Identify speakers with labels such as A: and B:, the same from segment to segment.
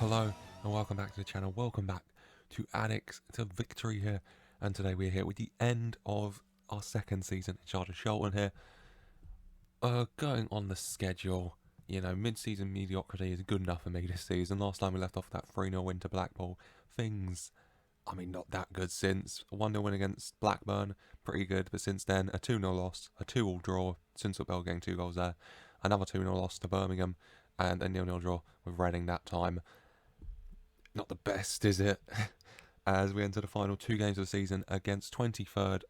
A: Hello and welcome back to the channel. Welcome back to Addicks. It's a victory here, and today we're here with the end of our second season in charge of Charlton here. Going on the schedule, mid-season mediocrity is good enough for me this season. Last time we left off that 3-0 win to Blackpool. Things, not that good since. A 1-0 win against Blackburn, pretty good, but since then, a 2-0 loss, a 2-2 draw, since Bell getting 2 goals there, another 2-0 loss to Birmingham, and a 0-0 draw with Reading that time. Not the best, is it? As we enter the final 2 games of the season against 23rd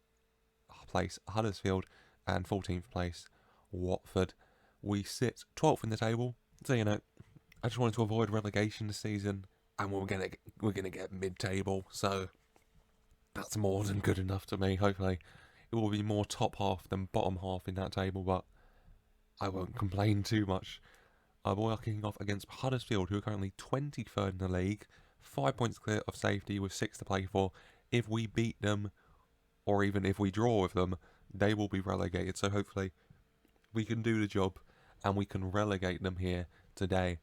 A: place Huddersfield and 14th place Watford. We sit 12th in the table, so I just wanted to avoid relegation this season, and we're gonna get mid-table, so that's more than good enough to me. Hopefully, it will be more top half than bottom half in that table, but I won't complain too much. We are kicking off against Huddersfield, who are currently 23rd in the league, 5 points clear of safety with 6 to play for. If we beat them, or even if we draw with them, they will be relegated. So hopefully we can do the job and we can relegate them here today.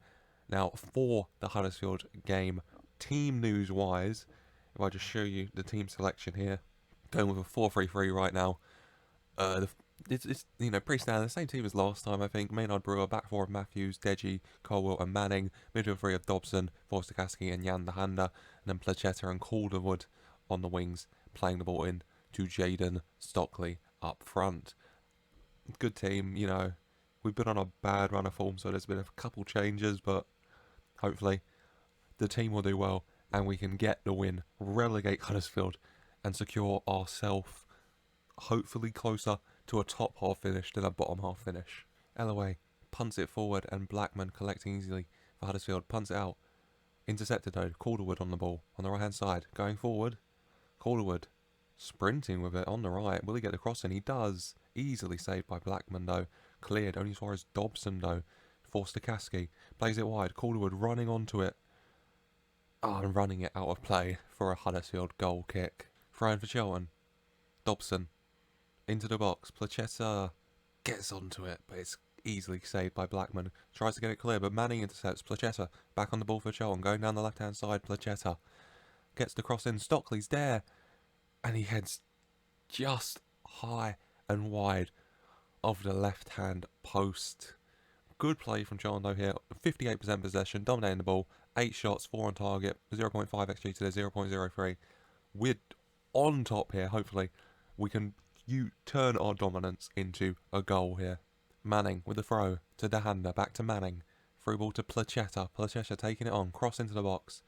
A: Now, for the Huddersfield game, team news-wise, if I just show you the team selection here, going with a 4-3-3 right now. It's pretty standard, the same team as last time, I think. Maynard Brewer, back four of Matthews, Deji, Colwell and Manning, midfield three of Dobson, Forster-Caskey and Jan the Handa, and then Placheta and Calderwood on the wings, playing the ball in to Jaden Stockley up front. Good team, we've been on a bad run of form, so there's been a couple changes, but hopefully the team will do well and we can get the win, relegate Huddersfield and secure ourselves hopefully closer to a top half finish than a bottom half finish. Elaway punts it forward and Blackman collecting easily for Huddersfield, punts it out. Intercepted though, Calderwood on the ball, on the right hand side, going forward. Calderwood sprinting with it on the right, will he get the cross in? He does, easily saved by Blackman though, cleared only as far as Dobson though. Forster-Caskey plays it wide, Calderwood running onto it. And running it out of play for a Huddersfield goal kick. Throw in for Charlton. Dobson into the box. Placheta gets onto it, but it's easily saved by Blackman. Tries to get it clear, but Manning intercepts. Placheta back on the ball for Charlton. Going down the left-hand side, Placheta gets the cross in. Stockley's there, and he heads just high and wide of the left-hand post. Good play from Charlton though here. 58% possession, dominating the ball. 8 shots, 4 on target. 0.5 XG to the 0.03. We're on top here, hopefully. We can turn our dominance into a goal here. Manning with the throw to Dahanda, back to Manning. Through ball to Placheta. Placheta taking it on, cross into the box.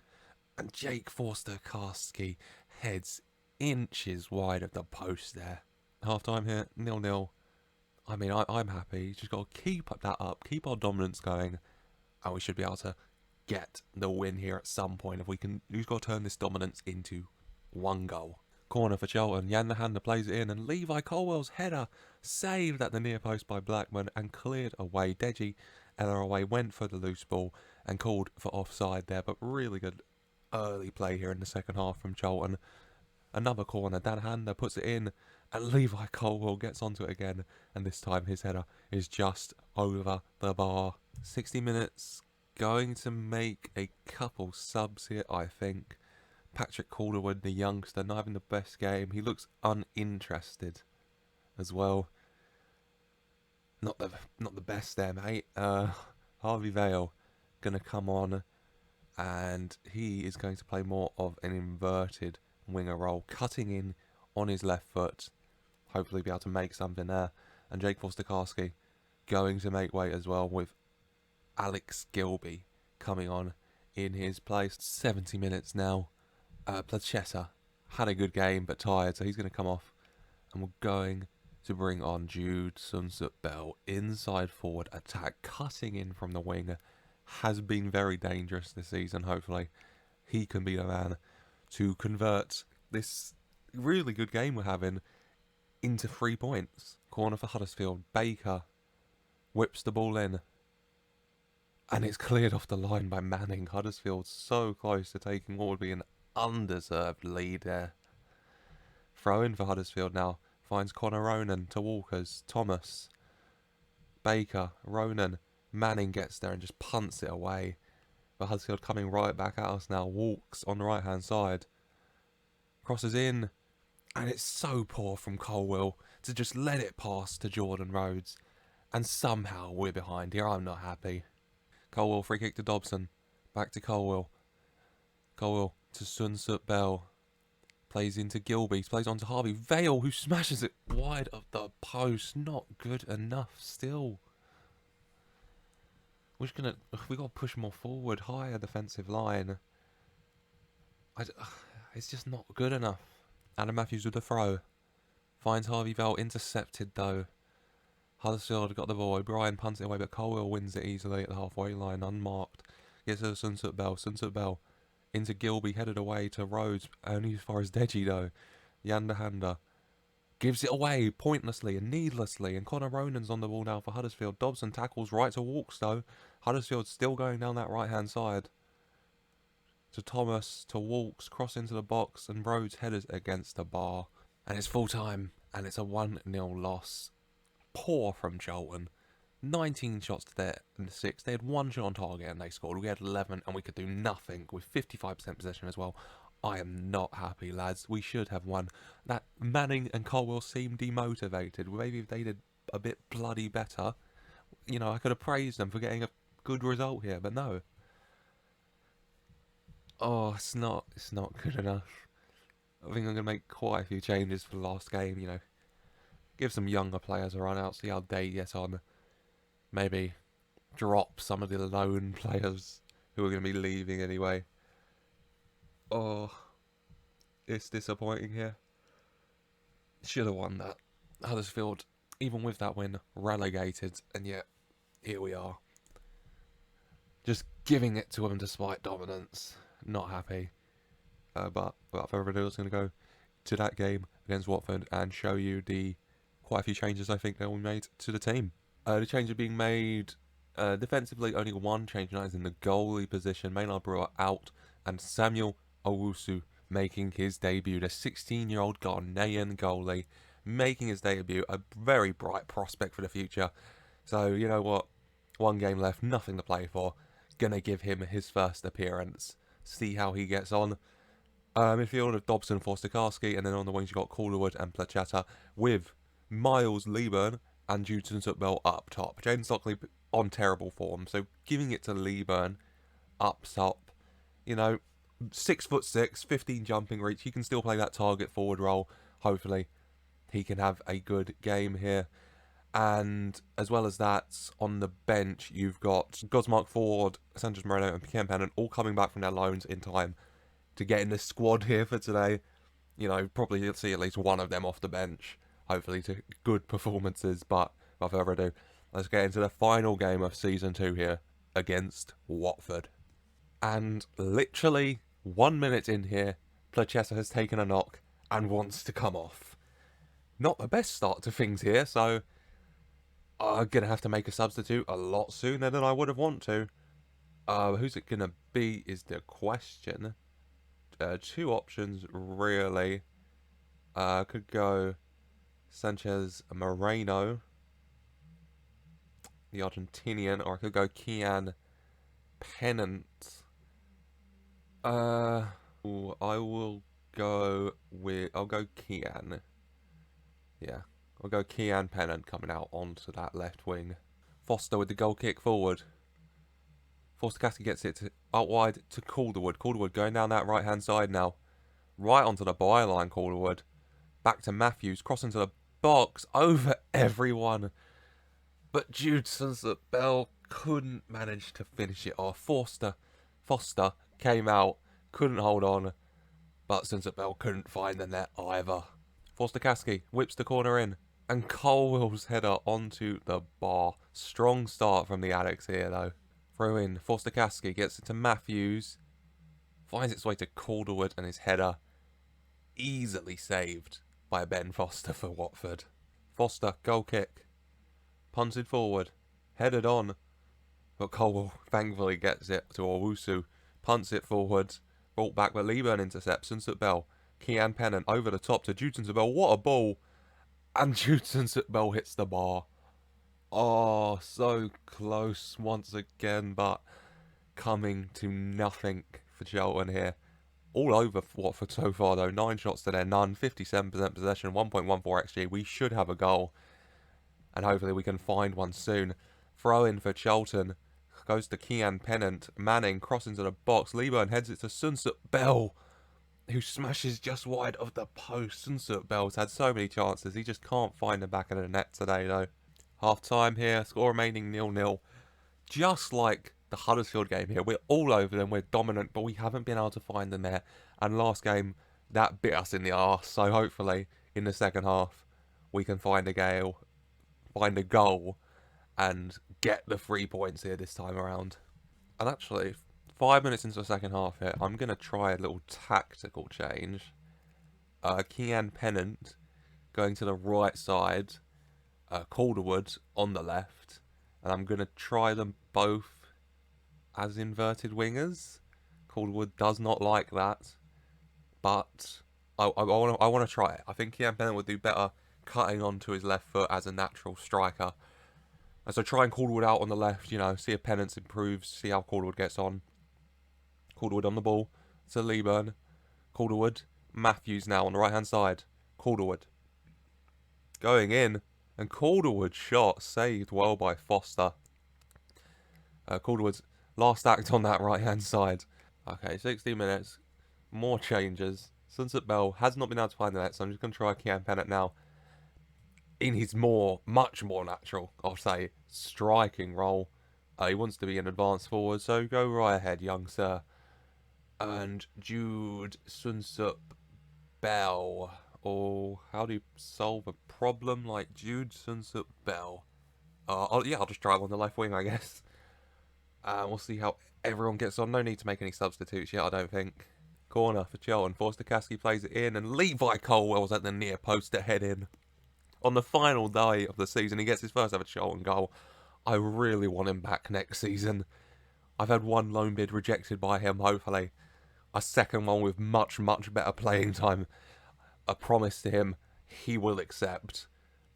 A: And Jake Forster-Caskey heads inches wide of the post there. Half time here, 0-0. I'm happy. Just got to keep that up, keep our dominance going, and we should be able to get the win here at some point. If we can, we've got to turn this dominance into 1 goal. Corner for Charlton. Jan the Handa plays it in, and Levi Colwell's header saved at the near post by Blackman and cleared away. Deji Elaway went for the loose ball and called for offside there, but really good early play here in the second half from Charlton. Another corner. Dan Handa puts it in, and Levi Colwell gets onto it again, and this time his header is just over the bar. 60 minutes. Going to make a couple subs here, I think. Patrick Calderwood, the youngster, not having the best game. He looks uninterested as well. Not the best there, mate. Harvey Vale gonna come on, and he is going to play more of an inverted winger role, cutting in on his left foot. Hopefully be able to make something there. And Jake Forster-Caskey going to make way as well, with Alex Gilby coming on in his place. 70 minutes now. Placheta had a good game but tired, so he's going to come off, and we're going to bring on Jude Sunset-Bell. Inside forward attack, cutting in from the wing, has been very dangerous this season. Hopefully he can be the man to convert this really good game we're having into 3 points. Corner for Huddersfield. Baker whips the ball in, and it's cleared off the line by Manning. Huddersfield so close to taking what would be an undeserved lead there. Throw in for Huddersfield now. Finds Connor Ronan to Walkers. Thomas. Baker. Ronan. Manning gets there and just punts it away. But Huddersfield coming right back at us now. Walks on the right-hand side. Crosses in. And it's so poor from Colwill to just let it pass to Jordan Rhodes. And somehow we're behind here. I'm not happy. Colwill, free kick to Dobson. Back to Colwill. Colwill to Sunsut Bell. Plays into Gilby. Plays on to Harvey. Vale, who smashes it wide of the post. Not good enough still. We've got to push more forward. Higher defensive line. It's just not good enough. Adam Matthews with the throw. Finds Harvey Vale. Intercepted though. Huddersfield got the ball. O'Brien punts it away, but Colwill wins it easily at the halfway line, unmarked. Gets to Sunsut Bell. Sunsut Bell into Gilby, headed away to Rhodes. Only as far as Deji though. Yandahander gives it away pointlessly and needlessly, and Connor Ronan's on the ball now for Huddersfield. Dobson tackles right to Walks though. Huddersfield still going down that right hand side. To Thomas, to Walks, cross into the box, and Rhodes headers against the bar. And it's full time, and it's a 1-0 loss. Poor from Charlton. 19 shots to their 6. They had 1 shot on target and they scored. We had 11 and we could do nothing with 55% possession as well. I am not happy, lads. We should have won. That Manning and Colwill seem demotivated. Maybe if they did a bit bloody better, you know, I could have praised them for getting a good result here, but no. Oh, it's not good enough. I think I'm going to make quite a few changes for the last game, you know. Give some younger players a run out, see how they get on. Maybe drop some of the lone players who are going to be leaving anyway. Oh, it's disappointing here. Should have won that. Huddersfield, even with that win, relegated, and yet here we are. Just giving it to them despite dominance. Not happy. But without further ado, I'm going to go to that game against Watford and show you quite a few changes I think that will be made to the team. The changes being made defensively, only one change, and that is in the goalie position. Maynard Brewer out, and Samuel Owusu making his debut. The 16-year-old Ghanaian goalie making his debut. A very bright prospect for the future. So, you know what? One game left, nothing to play for. Gonna give him his first appearance. See how he gets on. Midfield of Dobson, Forster-Karski, and then on the wings you got Calderwood and Placheta with Miles Leeburn and Judson Sutbell up top. Jaden Stockley on terrible form, so giving it to Leeburn up top. You know, 6'6", 15 jumping reach. He can still play that target forward role. Hopefully, he can have a good game here. And as well as that, on the bench, you've got Gosmark Ford, Sanchez Moreno, and Piquet Pennant all coming back from their loans in time to get in the squad here for today. You know, probably you'll see at least one of them off the bench. Hopefully to good performances. But without further ado, let's get into the final game of Season 2 here against Watford. And literally 1 minute in here, Placheta has taken a knock and wants to come off. Not the best start to things here, so I'm going to have to make a substitute a lot sooner than I would have wanted to. Who's it going to be is the question. Two options, really. Could go Sanchez Moreno, the Argentinian, or I could go Kian Pennant. I will go with... I'll go Kian. Yeah. I'll go Kian Pennant coming out onto that left wing. Foster with the goal kick forward. Forster-Karski gets it out wide to Calderwood. Calderwood going down that right-hand side now. Right onto the byline, Calderwood. Back to Matthews. Crossing to the box. Over everyone. But Judson Bell couldn't manage to finish it off. Foster came out. Couldn't hold on. But Sunset Bell couldn't find the net either. Forster-Karski whips the corner in. And Colwill's header onto the bar. Strong start from the Addicks here, though. Throw in. Forster-Karski gets it to Matthews. Finds its way to Calderwood, and his header easily saved by Ben Foster for Watford. Foster, goal kick. Punted forward. Headed on. But Colwill thankfully gets it to Owusu. Punts it forward. Brought back, but Leeburn intercepts. Sunset Bell. Kian Pennant over the top to Judson Bell. What a ball! And Judson Bell hits the bar. Oh, so close once again, but coming to nothing for Charlton here. All over Watford so far though. 9 shots to their none, 57% possession, 1.14 XG. We should have a goal, and hopefully we can find one soon. Throw in for Charlton. Goes to Kian Pennant. Manning cross into the box. Lieberman heads it to Sunsut Bell, who smashes just wide of the post. Sunsut Bell's had so many chances. He just can't find the back of the net today though. Half time here. Score remaining 0-0. Just like the Huddersfield game here, we're all over them, we're dominant, but we haven't been able to find them there. And last game, that bit us in the arse. So hopefully, in the second half, we can find a goal, and get the 3 points here this time around. And actually, 5 minutes into the second half here, I'm going to try a little tactical change. Kian Pennant going to the right side, Calderwood on the left, and I'm going to try them both as inverted wingers. Calderwood does not like that, but I want to try it. I think Kian Pennant would do better cutting onto his left foot as a natural striker. And so try and Calderwood out on the left, see if Pennant improves, see how Calderwood gets on. Calderwood on the ball to Lieberman. Calderwood. Matthews now on the right-hand side. Calderwood. Going in. And Calderwood's shot saved well by Foster. Calderwood's last act on that right-hand side. Okay, 60 minutes. More changes. Sunset Bell has not been able to find the net, so I'm just going to try Kian Pennant now. In his much more natural, I'll say, striking role. He wants to be an advanced forward, so go right ahead, young sir. And Jude Sunsup Bell. Or how do you solve a problem like Jude Sunsup Bell? I'll just try on the left wing, I guess. We'll see how everyone gets on. No need to make any substitutes yet, I don't think. Corner for Charlton. Forster-Caskey plays it in, and Levi Colwell's at the near post to head in. On the final day of the season, he gets his first ever Charlton goal. I really want him back next season. I've had one loan bid rejected by him, hopefully. A second one with much, much better playing time. A promise to him he will accept.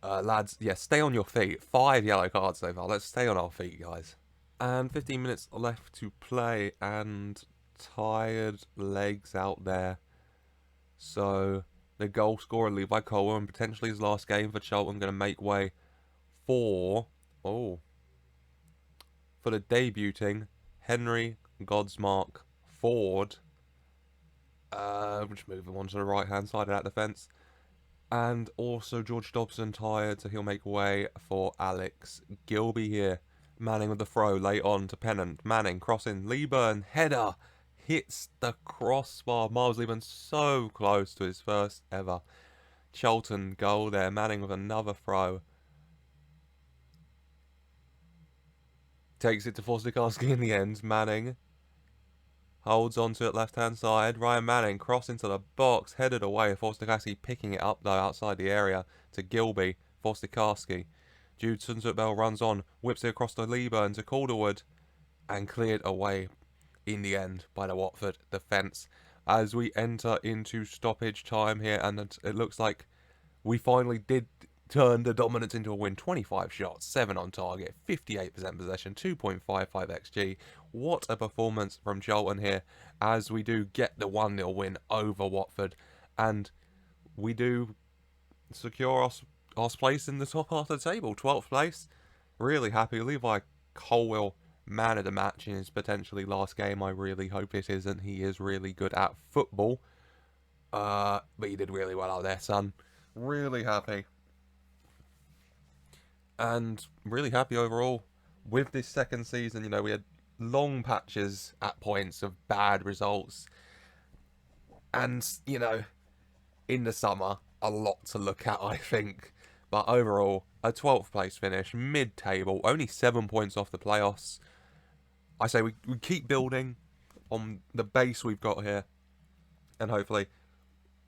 A: Lads, stay on your feet. 5 yellow cards so far. Let's stay on our feet, guys. And 15 minutes left to play, and tired legs out there. So the goal scorer, Levi Colwell, and potentially his last game for Charlton, going to make way for the debuting Henry Godsmark Ford. Just moving on to the right-hand side of that defence. And also George Dobson tired, so he'll make way for Alex Gilby here. Manning with the throw, late on to Pennant. Manning crossing, Lieberman, header. Hits the crossbar. Miles Lieberman so close to his first ever Charlton goal there. Manning with another throw. Takes it to Forster-Caskey in the end. Manning holds on to it left-hand side. Ryan Manning cross into the box. Headed away. Forster-Caskey picking it up though outside the area to Gilby. Forster-Caskey. Jude Sunset-Bell runs on. Whips it across to Lieberman to Calderwood. And cleared away in the end by the Watford defence. As we enter into stoppage time here, and it looks like we finally did turn the dominance into a win. 25 shots, 7 on target, 58% possession, 2.55 XG. What a performance from Charlton here, as we do get the 1-0 win over Watford, and we do secure our place in the top half of the table, 12th place. Really happy. Levi Colwell, man of the match in his potentially last game. I really hope it isn't. He is really good at football. But he did really well out there, son. Really happy. And really happy overall with this second season. We had long patches at points of bad results. And, in the summer, a lot to look at, I think. But overall, a 12th place finish, mid-table, only 7 points off the playoffs. I say we keep building on the base we've got here, and hopefully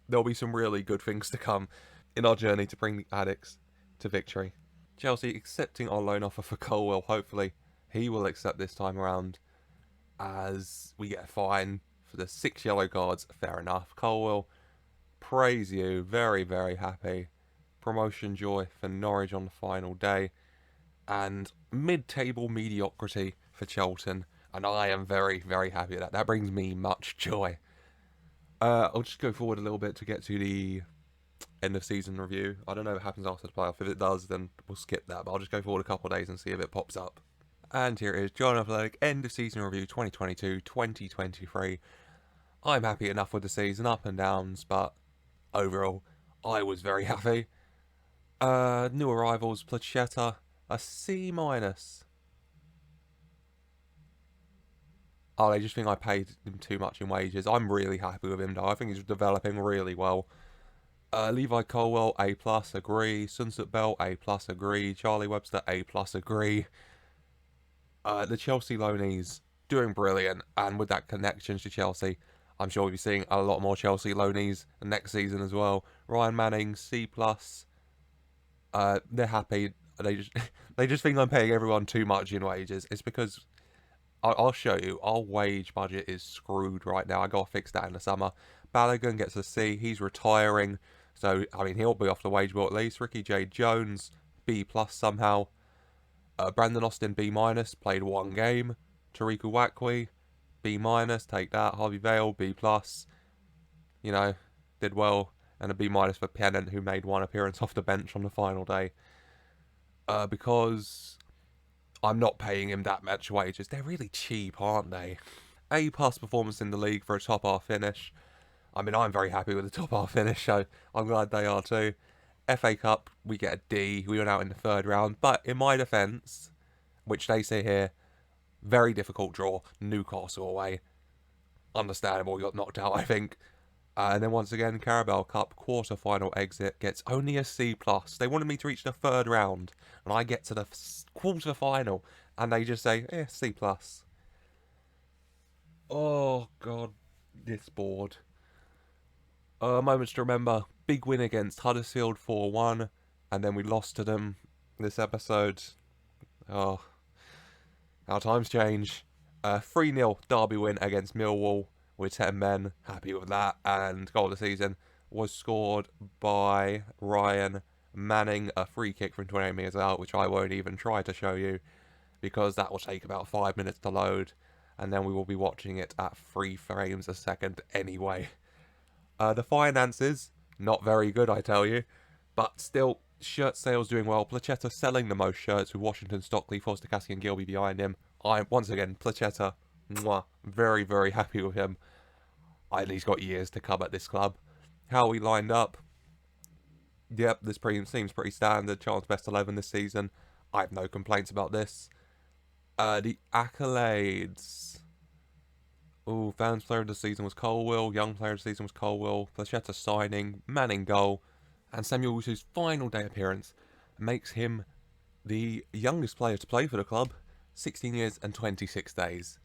A: there'll be some really good things to come in our journey to bring the Addicks to victory. Chelsea accepting our loan offer for Colwell. Hopefully he will accept this time around, as we get a fine for the 6 yellow cards. Fair enough. Colwell, praise you. Very, very happy. Promotion joy for Norwich on the final day. And mid-table mediocrity for Charlton. And I am very, very happy with that. That brings me much joy. I'll just go forward a little bit to get to the end of season review. I don't know what happens after the playoff. If it does, then we'll skip that. But I'll just go forward a couple of days and see if it pops up. And here it is, Charlton Athletic, end of season review 2022-2023. I'm happy enough with the season, up and downs, but overall, I was very happy. New arrivals, Placheta, a C-. Oh, they just think I paid him too much in wages. I'm really happy with him, though. I think he's developing really well. Levi Colwell, A+, agree. Sunset Bell, A+, agree. Charlie Webster, A+, agree. The Chelsea loanees, doing brilliant. And with that connections to Chelsea, I'm sure we'll be seeing a lot more Chelsea loanees next season as well. Ryan Manning, C+. They're happy. They just think I'm paying everyone too much in wages. It's because I'll show you. Our wage budget is screwed right now. I got to fix that in the summer. Balogun gets a C. He's retiring. So, I mean, he'll be off the wage bill at least. Ricky J. Jones, B+ somehow. Brandon Austin, B-, played one game. Tariku Wakwi, B-, take that. Harvey Vale, B+. You know, did well. And a B- for Pennant, who made one appearance off the bench on the final day. Because I'm not paying him that much wages. They're really cheap, aren't they? A+ performance in the league for a top half finish. I mean, I'm very happy with the top half finish, so I'm glad they are too. FA Cup, we get a D. We went out in the third round. But in my defence, which they say here, very difficult draw. Newcastle away. Understandable, we got knocked out, I think. And then once again, Carabao Cup quarter-final exit gets only a C+. They wanted me to reach the third round, and I get to the quarter-final, and they just say, C+. Oh, God, this board. Moments to remember. Big win against Huddersfield, 4-1, and then we lost to them this episode. Oh, how times change. 3-0 derby win against Millwall with 10 men. Happy with that. And goal of the season was scored by Ryan Manning. A free kick from 28 metres out, which I won't even try to show you because that will take about 5 minutes to load. And then we will be watching it at 3 frames a second anyway. The finances, not very good, I tell you. But still, shirt sales doing well. Placheta selling the most shirts with Washington, Stockley, Foster, Cassie and Gilby behind him. Once again, Placheta, very, very happy with him. He's got years to come at this club. How we lined up? Yep, this seems pretty standard. Charlton's best 11 this season. I have no complaints about this. The accolades. Ooh, fans player of the season was Colwell. Young player of the season was Colwell. Placheta signing. Manning goal. And Samuel Wusu's final day appearance makes him the youngest player to play for the club. 16 years and 26 days.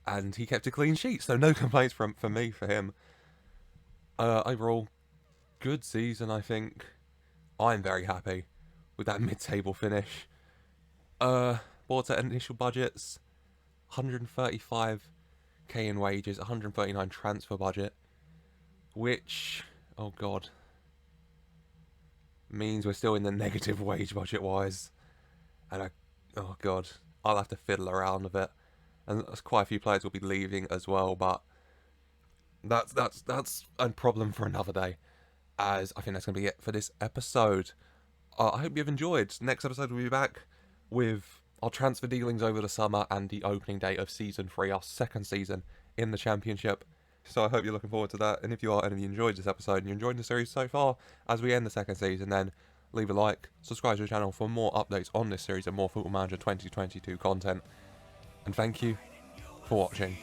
A: And he kept a clean sheet, so no complaints for him. Overall, good season, I think. I'm very happy with that mid-table finish. Board's at initial budgets, 135k in wages, 139 transfer budget, which, oh god, means we're still in the negative wage budget-wise. And oh god, I'll have to fiddle around a bit. And quite a few players will be leaving as well, but that's a problem for another day. As I think that's going to be it for this episode. I hope you've enjoyed. Next episode we'll be back with our transfer dealings over the summer and the opening day of Season 3, our second season in the Championship. So I hope you're looking forward to that. And if you are and if you enjoyed this episode and you're enjoying the series so far as we end the second season, then leave a like, subscribe to the channel for more updates on this series and more Football Manager 2022 content. And thank you for watching.